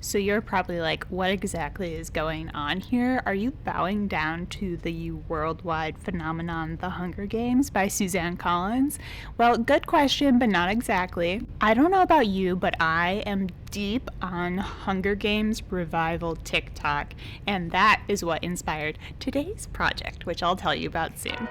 So you're probably like, what exactly is going on here? Are you bowing down to the worldwide phenomenon The Hunger Games by Suzanne Collins? Well, good question, but not exactly. I don't know about you, but I am deep on Hunger Games revival TikTok, and that is what inspired today's project, which I'll tell you about soon.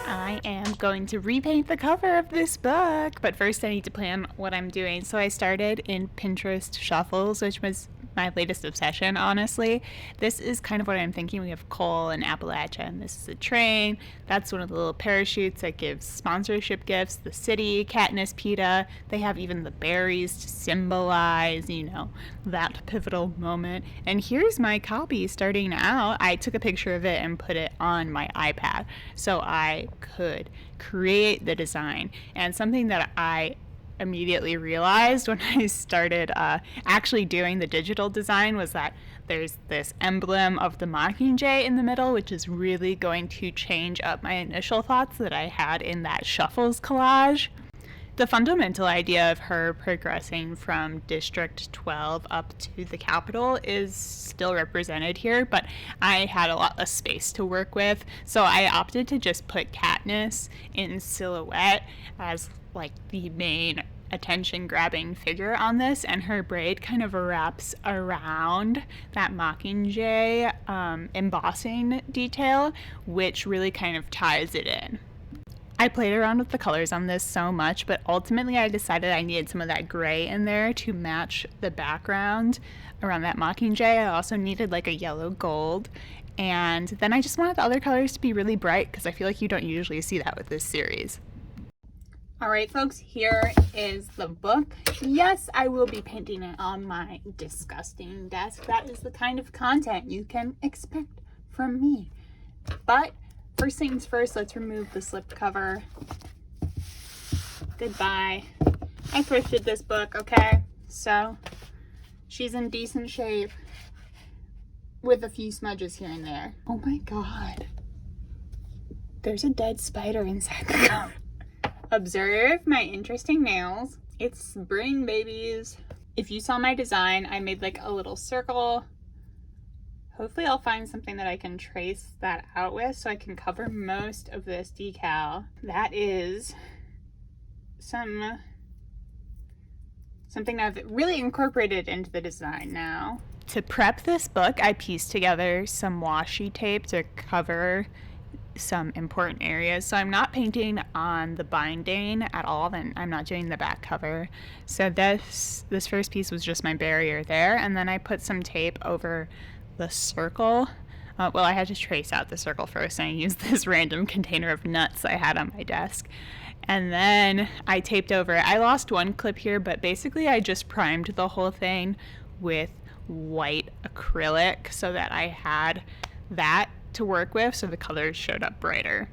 I am going to repaint the cover of this book, but first I need to plan what I'm doing. So I started in Pinterest Shuffles, which was my latest obsession, honestly. This is kind of what I'm thinking. We have coal and Appalachia, and this is a train. That's one of the little parachutes that gives sponsorship gifts. The city, Katniss, Peeta. They have even the berries to symbolize, that pivotal moment. And here's my copy starting out. I took a picture of it and put it on my iPad so I could create the design. And something that I immediately realized when I started actually doing the digital design was that there's this emblem of the Mockingjay in the middle, which is really going to change up my initial thoughts that I had in that Shuffles collage. The fundamental idea of her progressing from District 12 up to the Capitol is still represented here, but I had a lot less space to work with, so I opted to just put Katniss in silhouette as like the main attention-grabbing figure on this, and her braid kind of wraps around that Mockingjay embossing detail, which really kind of ties it in. I played around with the colors on this so much, but ultimately I decided I needed some of that gray in there to match the background around that Mockingjay. I also needed like a yellow gold, and then I just wanted the other colors to be really bright because I feel like you don't usually see that with this series. Alright folks, here is the book. Yes, I will be painting it on my disgusting desk. That is the kind of content you can expect from me. But first things first, let's remove the slipcover. Goodbye. I thrifted this book, okay? So, she's in decent shape with a few smudges here and there. Oh my god. There's a dead spider inside the cover. Observe my interesting nails. It's spring, babies. If you saw my design, I made like a little circle. Hopefully I'll find something that I can trace that out with so I can cover most of this decal. That is something I've really incorporated into the design now. To prep this book, I pieced together some washi tape to cover some important areas. So I'm not painting on the binding at all, and I'm not doing the back cover. So this first piece was just my barrier there, and then I put some tape over the circle. Well, I had to trace out the circle first, and I used this random container of nuts I had on my desk. And then I taped over it. I lost one clip here, but basically I just primed the whole thing with white acrylic so that I had that to work with, so the colors showed up brighter.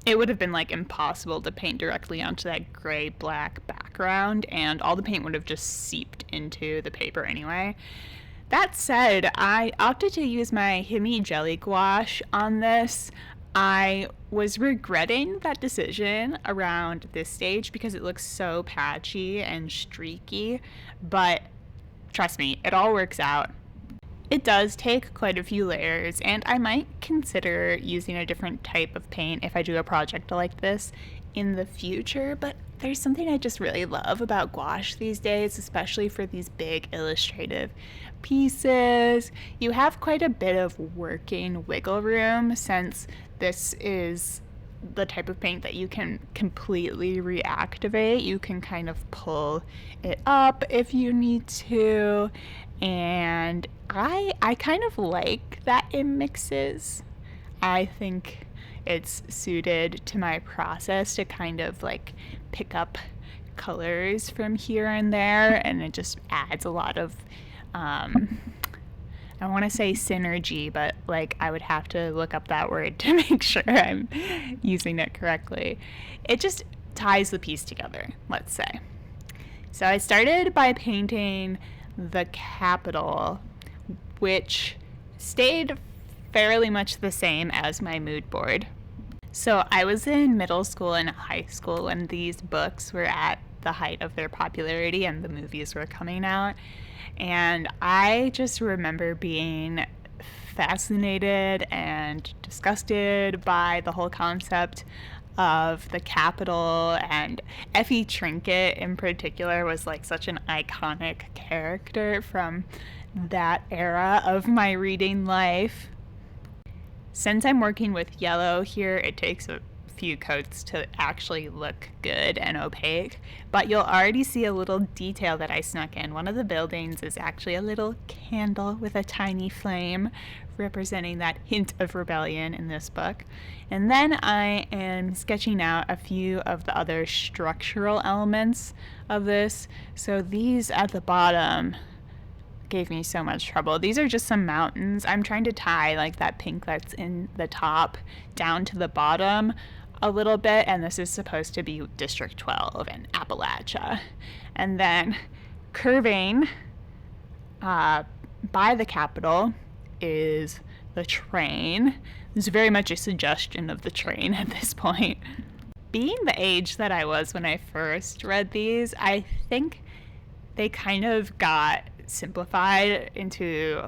It would have been like impossible to paint directly onto that gray-black background, and all the paint would have just seeped into the paper anyway. That said, I opted to use my Himi Jelly Gouache on this. I was regretting that decision around this stage because it looks so patchy and streaky, but trust me, it all works out. It does take quite a few layers, and I might consider using a different type of paint if I do a project like this in the future, but there's something I just really love about gouache these days, especially for these big illustrative pieces. You have quite a bit of working wiggle room since this is the type of paint that you can completely reactivate. You can kind of pull it up if you need to, and I kind of like that it mixes. I think it's suited to my process to kind of like pick up colors from here and there, and it just adds a lot of I want to say synergy, but like I would have to look up that word to make sure I'm using it correctly. It just ties the piece together, let's say. So I started by painting the Capitol, which stayed fairly much the same as my mood board. So I was in middle school and high school when these books were at the height of their popularity and the movies were coming out. And I just remember being fascinated and disgusted by the whole concept of the Capitol, and Effie Trinket in particular was like such an iconic character from that era of my reading life. Since I'm working with yellow here, it takes a few coats to actually look good and opaque, but you'll already see a little detail that I snuck in. One of the buildings is actually a little candle with a tiny flame, representing that hint of rebellion in this book. And then I am sketching out a few of the other structural elements of this. So these at the bottom gave me so much trouble. These are just some mountains. I'm trying to tie like that pink that's in the top down to the bottom a little bit, and this is supposed to be District 12 and Appalachia. And then curving by the Capitol is the train. There's very much a suggestion of the train at this point. Being the age that I was when I first read these, I think they kind of got simplified into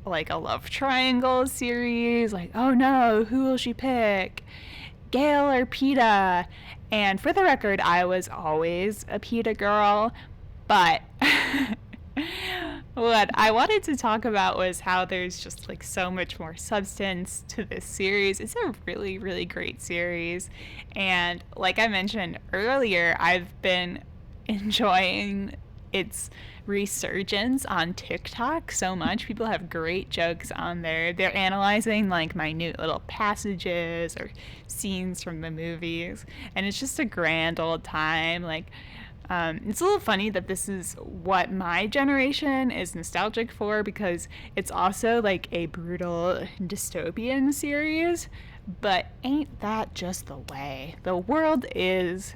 like a love triangle series, like, oh no, who will she pick, Gail or Peta? And for the record, I was always a Peta girl, but what I wanted to talk about was how there's just like so much more substance to this series. It's a really, really great series, and like I mentioned earlier, I've been enjoying its resurgence on TikTok so much. People have great jokes on there. They're analyzing like minute little passages or scenes from the movies, and it's just a grand old time. Like, it's a little funny that this is what my generation is nostalgic for, because it's also like a brutal dystopian series, but ain't that just the way? The world is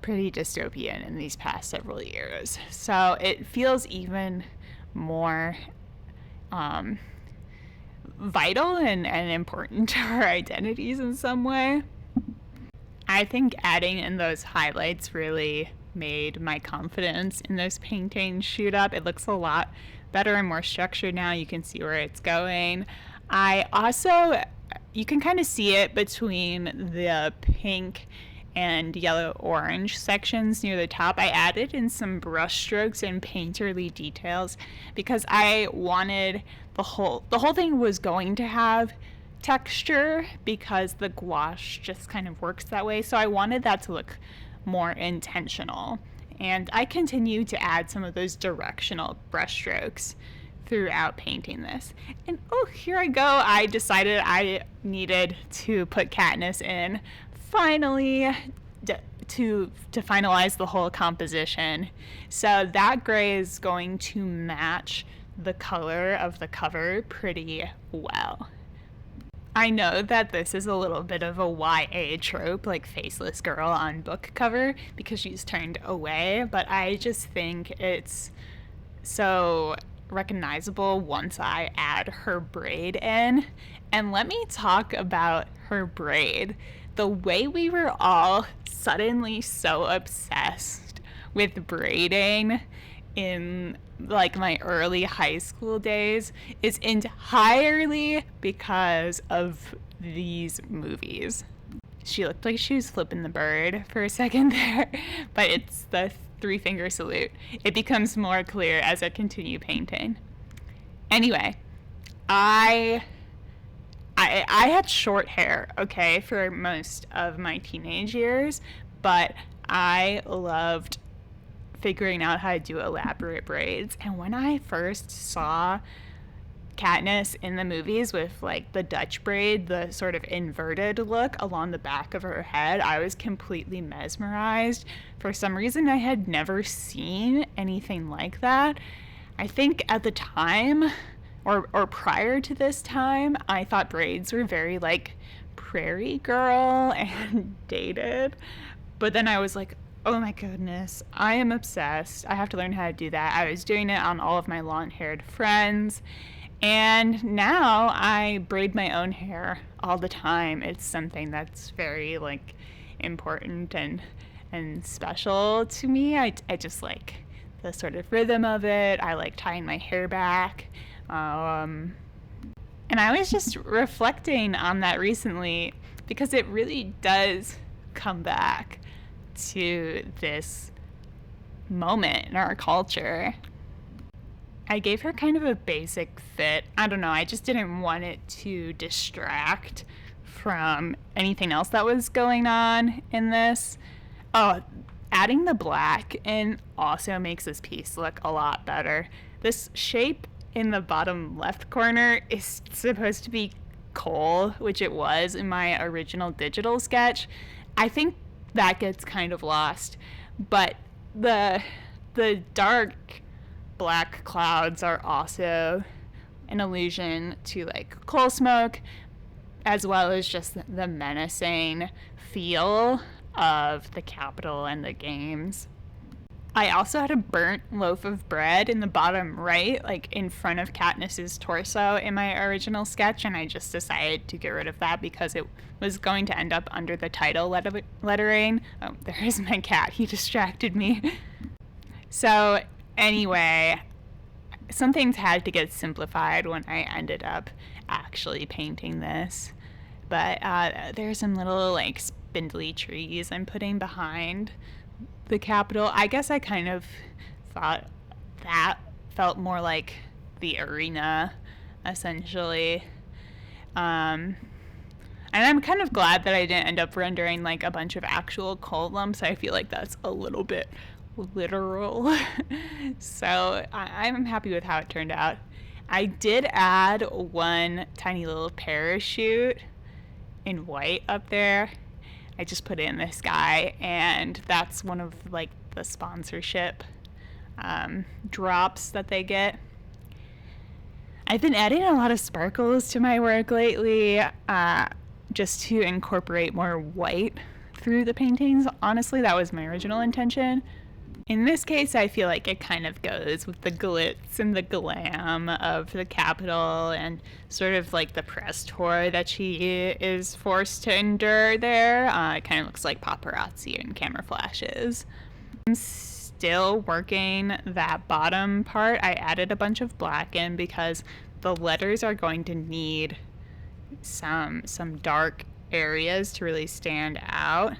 pretty dystopian in these past several years, so it feels even more vital and important to our identities in some way. I think adding in those highlights really made my confidence in those paintings shoot up. It looks a lot better and more structured now. You can see where it's going. I also, you can kind of see it between the pink and yellow orange sections near the top. I added in some brush strokes and painterly details because I wanted the whole thing was going to have texture, because the gouache just kind of works that way, so I wanted that to look more intentional. And I continue to add some of those directional brush strokes throughout painting this. And oh, here I go. I decided I needed to put Katniss in finally to finalize the whole composition. So that gray is going to match the color of the cover pretty well. I know that this is a little bit of a YA trope, like faceless girl on book cover, because she's turned away, but I just think it's so recognizable once I add her braid in. And let me talk about her braid. The way we were all suddenly so obsessed with braiding in like my early high school days is entirely because of these movies. She looked like she was flipping the bird for a second there, but it's the three-finger salute. It becomes more clear as I continue painting. Anyway, I had short hair, okay, for most of my teenage years, but I loved figuring out how to do elaborate braids. And when I first saw Katniss in the movies with like the Dutch braid, the sort of inverted look along the back of her head, I was completely mesmerized. For some reason, I had never seen anything like that. I think at the time, or prior to this time, I thought braids were very like prairie girl and dated. But then I was like, oh my goodness, I am obsessed. I have to learn how to do that. I was doing it on all of my long-haired friends, And now I braid my own hair all the time. It's something that's very like important and special to me. I just like the sort of rhythm of it. I like tying my hair back. And I was just reflecting on that recently because it really does come back to this moment in our culture. I gave her kind of a basic fit. I don't know, I just didn't want it to distract from anything else that was going on in this. Oh, adding the black in also makes this piece look a lot better. This shape in the bottom left corner is supposed to be coal, which it was in my original digital sketch. I think that gets kind of lost, but the dark black clouds are also an allusion to like coal smoke, as well as just the menacing feel of the Capitol and the games. I also had a burnt loaf of bread in the bottom right, like in front of Katniss's torso in my original sketch, and I just decided to get rid of that because it was going to end up under the title lettering. Oh, there's my cat. He distracted me. So anyway, some things had to get simplified when I ended up actually painting this. But there's some little like spindly trees I'm putting behind the Capitol. I guess I kind of thought that felt more like the arena, essentially. And I'm kind of glad that I didn't end up rendering like a bunch of actual coal lumps. I feel like that's a little bit literal. So I'm happy with how it turned out. I did add one tiny little parachute in white up there. I just put it in the sky, and that's one of like the sponsorship drops that they get. I've been adding a lot of sparkles to my work lately, just to incorporate more white through the paintings. Honestly, that was my original intention. In this case, I feel like it kind of goes with the glitz and the glam of the Capitol and sort of like the press tour that she is forced to endure there. It kind of looks like paparazzi and camera flashes. I'm still working that bottom part. I added a bunch of black in because the letters are going to need some dark areas to really stand out.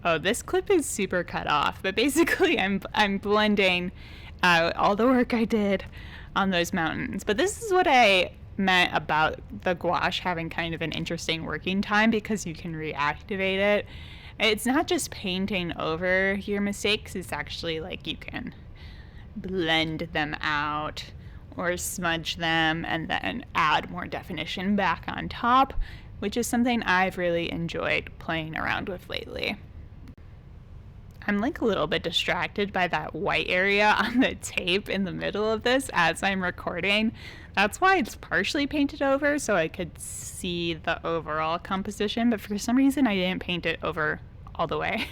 Oh, this clip is super cut off, but basically I'm blending out all the work I did on those mountains. But this is what I meant about the gouache having kind of an interesting working time, because you can reactivate it. It's not just painting over your mistakes, it's actually like you can blend them out or smudge them and then add more definition back on top, which is something I've really enjoyed playing around with lately. I'm like a little bit distracted by that white area on the tape in the middle of this as I'm recording. That's why it's partially painted over, so I could see the overall composition, but for some reason I didn't paint it over all the way.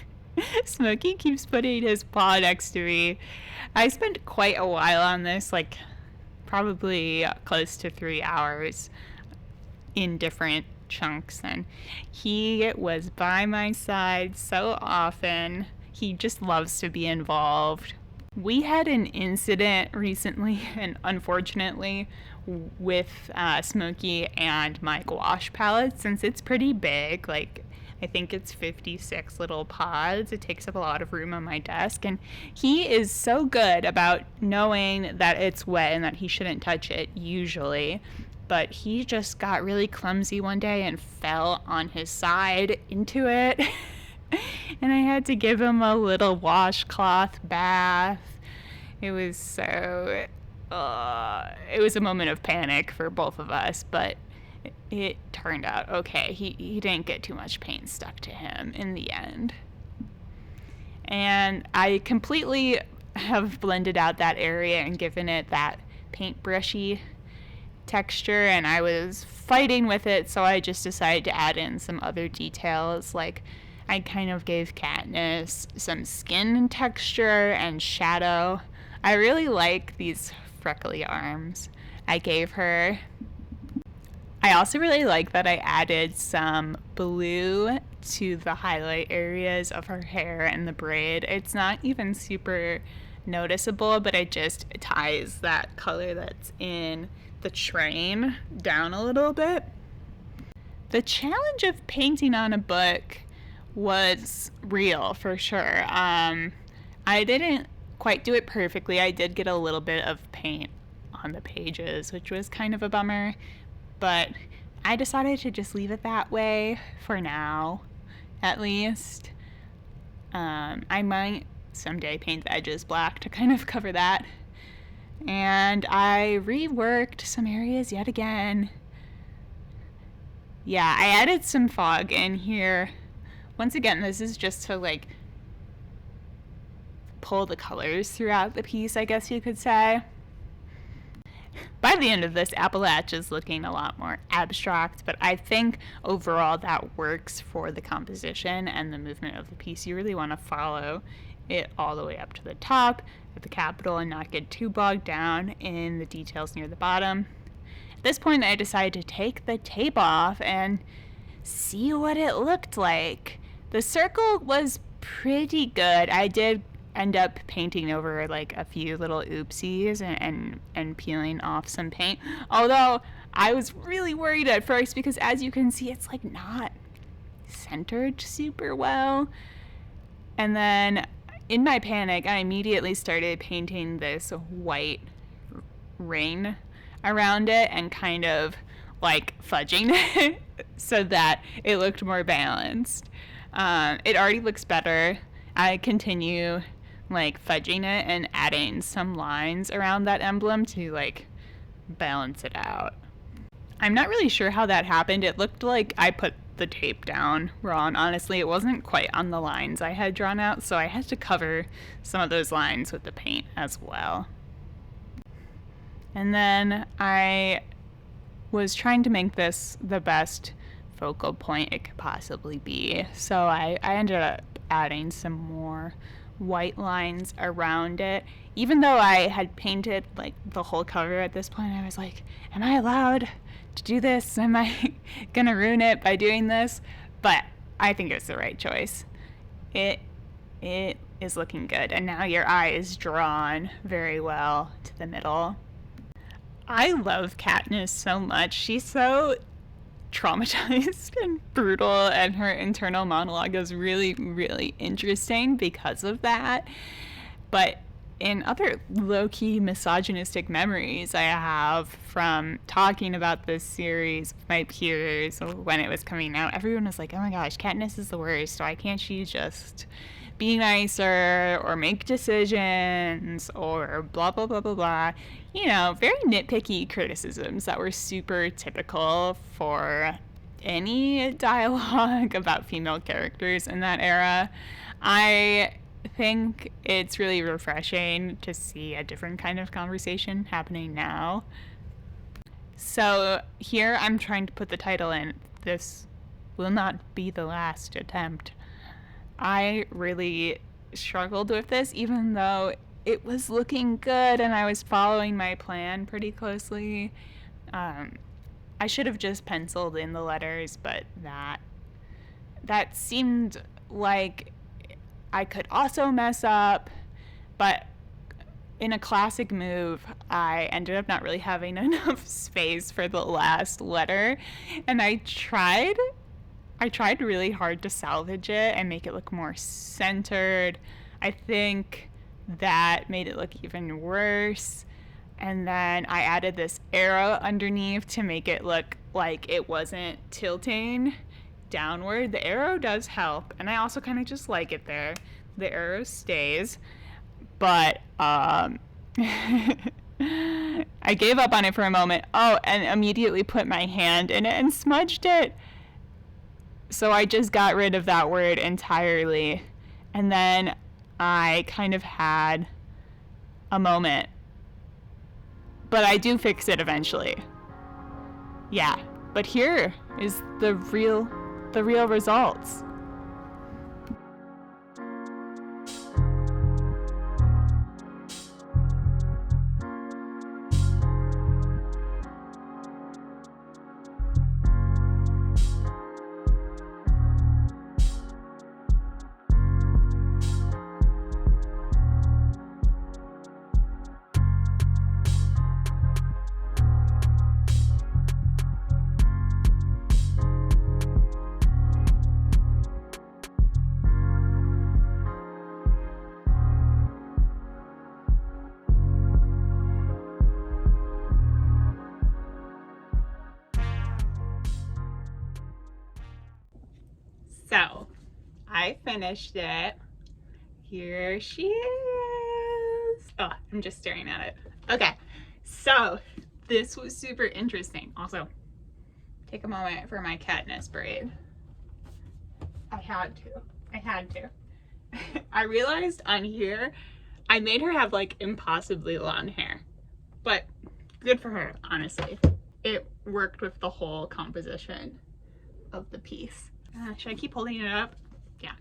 Smokey keeps putting his paw next to me. I spent quite a while on this, like probably close to 3 hours in different chunks, and he was by my side so often. He just loves to be involved. We had an incident recently, and unfortunately, with Smokey and my gouache palette, since it's pretty big, like I think it's 56 little pods. It takes up a lot of room on my desk, and he is so good about knowing that it's wet and that he shouldn't touch it usually. But he just got really clumsy one day and fell on his side into it. And I had to give him a little washcloth bath. It was so... it was a moment of panic for both of us, but it turned out okay. He didn't get too much paint stuck to him in the end. And I completely have blended out that area and given it that paintbrushy texture, and I was fighting with it, so I just decided to add in some other details, like I kind of gave Katniss some skin texture and shadow. I really like these freckly arms. I gave her. I also really like that I added some blue to the highlight areas of her hair and the braid. It's not even super noticeable, but it just ties that color that's in the train down a little bit. The challenge of painting on a book was real for sure. I didn't quite do it perfectly. I did get a little bit of paint on the pages, which was kind of a bummer, but I decided to just leave it that way for now, at least. I might someday paint the edges black to kind of cover that. And I reworked some areas yet again. Yeah, I added some fog in here. Once again, this is just to like pull the colors throughout the piece, I guess you could say. By the end of this, Appalach is looking a lot more abstract, but I think overall that works for the composition and the movement of the piece. You really want to follow it all the way up to the top at the capital and not get too bogged down in the details near the bottom. At this point, I decided to take the tape off and see what it looked like. The circle was pretty good. I did end up painting over like a few little oopsies and peeling off some paint. Although I was really worried at first because, as you can see, it's like not centered super well. And then in my panic, I immediately started painting this white ring around it and kind of like fudging it so that it looked more balanced. It already looks better. I continue like fudging it and adding some lines around that emblem to like balance it out. I'm not really sure how that happened. It looked like I put the tape down wrong. Honestly, it wasn't quite on the lines I had drawn out, so I had to cover some of those lines with the paint as well. And then I was trying to make this the best focal point it could possibly be. So I ended up adding some more white lines around it. Even though I had painted like the whole cover at this point, I was like, am I allowed to do this? Am I gonna ruin it by doing this? But I think it's the right choice. It is looking good, and now your eye is drawn very well to the middle. I love Katniss so much. She's so traumatized and brutal, and her internal monologue is really, really interesting because of that. But in other low-key misogynistic memories I have from talking about this series with my peers when it was coming out, everyone was like, oh my gosh, Katniss is the worst. Why can't she just be nicer or make decisions or blah, blah, blah, blah, blah. You know, very nitpicky criticisms that were super typical for any dialogue about female characters in that era. I think it's really refreshing to see a different kind of conversation happening now. So here I'm trying to put the title in. This will not be the last attempt. I really struggled with this, even though it was looking good and I was following my plan pretty closely. I should have just penciled in the letters, but that seemed like I could also mess up. But in a classic move, I ended up not really having enough space for the last letter, and I tried really hard to salvage it and make it look more centered. I think that made it look even worse. And then I added this arrow underneath to make it look like it wasn't tilting downward. The arrow does help, and I also kind of just like it there. The arrow stays, but I gave up on it for a moment. Oh, and immediately put my hand in it and smudged it. So I just got rid of that word entirely. And then I kind of had a moment. But I do fix it eventually. Yeah, but here is the real results. finished it. Here she is. Oh, I'm just staring at it. Okay, so this was super interesting. Also, take a moment for my Katniss braid. I had to. I realized on here, I made her have like impossibly long hair, but good for her, honestly. It worked with the whole composition of the piece. Should I keep holding it up? Yeah.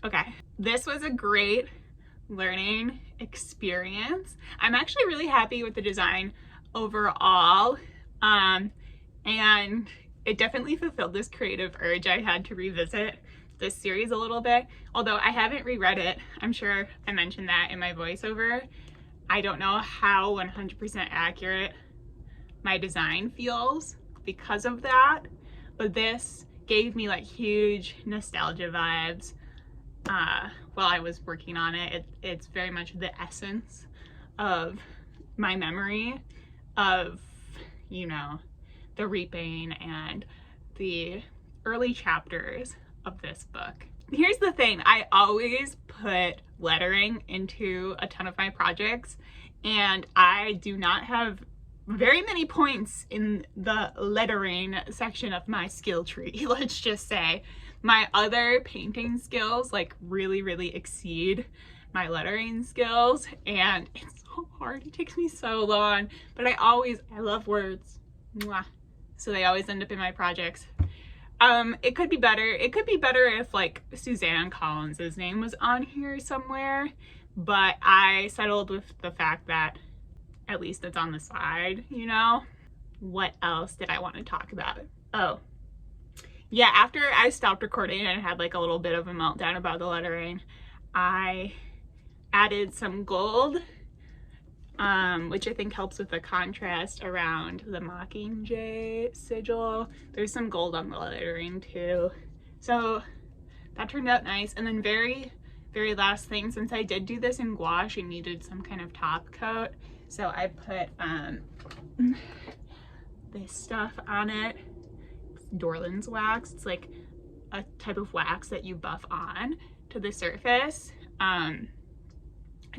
Okay. This was a great learning experience. I'm actually really happy with the design overall. And it definitely fulfilled this creative urge I had to revisit this series a little bit. Although I haven't reread it, I'm sure I mentioned that in my voiceover. I don't know how 100% accurate my design feels because of that, but this gave me like huge nostalgia vibes while I was working on it. It's very much the essence of my memory of, you know, the repaint and the early chapters of this book. Here's the thing, I always put lettering into a ton of my projects, and I do not have very many points in the lettering section of my skill tree, let's just say. My other painting skills like really exceed my lettering skills, and it's so hard. It takes me so long, but I love words. Mwah. So they always end up in my projects. It could be better. It could be better if like Suzanne Collins's name was on here somewhere, but I settled with the fact that at least it's on the side, you know? What else did I want to talk about? Oh, yeah, after I stopped recording and had like a little bit of a meltdown about the lettering, I added some gold, which I think helps with the contrast around the Mockingjay sigil. There's some gold on the lettering too. So that turned out nice. And then very last thing, since I did do this in gouache, I needed some kind of top coat. So I put this stuff on it. Dorland's wax. It's like a type of wax that you buff on to the surface. And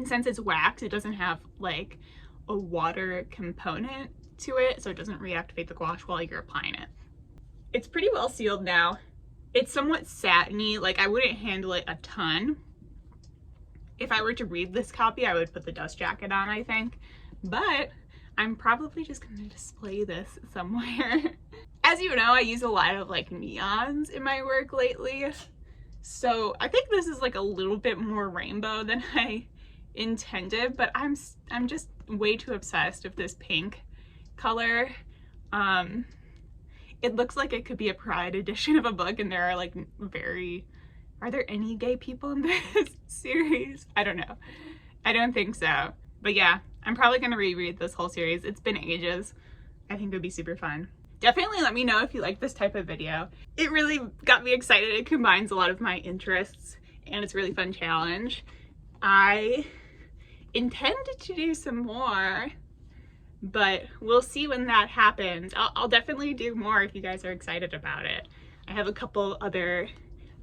since it's wax, it doesn't have like a water component to it, so it doesn't reactivate the gouache while you're applying it. It's pretty well sealed now. It's somewhat satiny, like I wouldn't handle it a ton. If I were to read this copy, I would put the dust jacket on, I think. But I'm probably just gonna display this somewhere. As you know, I use a lot of like neons in my work lately. So I think this is like a little bit more rainbow than I intended, but I'm just way too obsessed with this pink color. It looks like it could be a Pride edition of a book, and there are like are there any gay people in this series? I don't know. I don't think so. But yeah, I'm probably gonna reread this whole series. It's been ages. I think it would be super fun. Definitely let me know if you like this type of video. It really got me excited. It combines a lot of my interests, and it's a really fun challenge. I intended to do some more, but we'll see when that happens. I'll definitely do more if you guys are excited about it. I have a couple other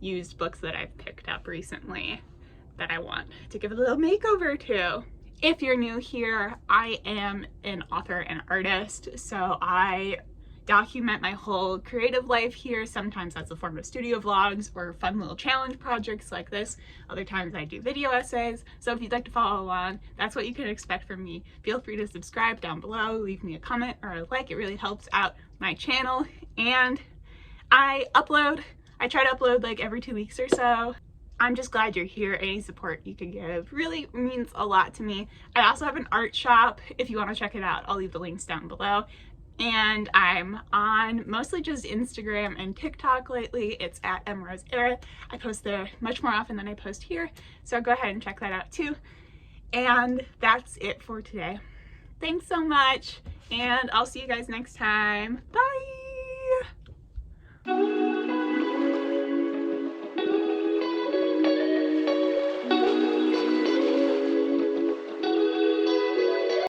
used books that I've picked up recently that I want to give a little makeover to. If you're new here, I am an author and artist, so I document my whole creative life here. Sometimes that's a form of studio vlogs or fun little challenge projects like this. Other times I do video essays. So if you'd like to follow along, that's what you can expect from me. Feel free to subscribe down below, leave me a comment or a like. It really helps out my channel. And I try to upload like every 2 weeks or so. I'm just glad you're here. Any support you can give really means a lot to me. I also have an art shop. If you want to check it out, I'll leave the links down below. And I'm on mostly just Instagram and TikTok lately. It's at mroseera. I post there much more often than I post here, so go ahead and check that out too. And that's it for today. Thanks so much, and I'll see you guys next time. Bye!